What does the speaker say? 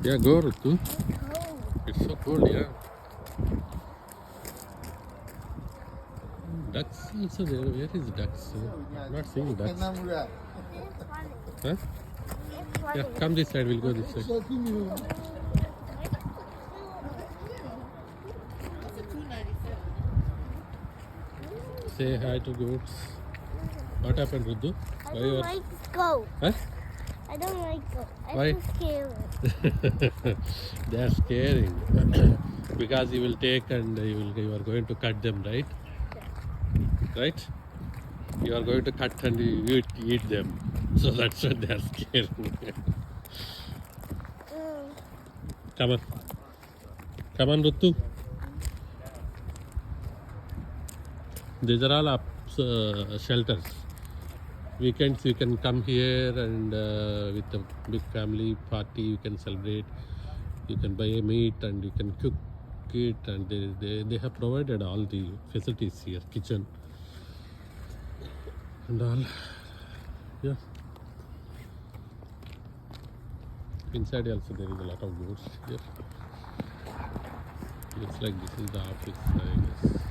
Yeah, go Rutu. Cold. It's so cold, yeah. Ducks also there. Where is ducks? I'm not seeing ducks. It's funny. Huh? It's Yeah, funny. come this side. We'll go this side. Say hi to goats. What happened, Rudu? I Why don't you are? like goat. Huh? I don't like goat. Why? I'm scared. They are scaring because you will take and you are going to cut them, right? Right? You are going to cut and you eat them. So that's why they are scaring. Come on. Come on, Rutu. These are all shelters. Weekends you can come here and with a big family party you can celebrate. You can buy a meat and you can cook it, and they have provided all the facilities here, kitchen and all. Yeah. Inside also there is a lot of goods here. Looks like this is the office, I guess.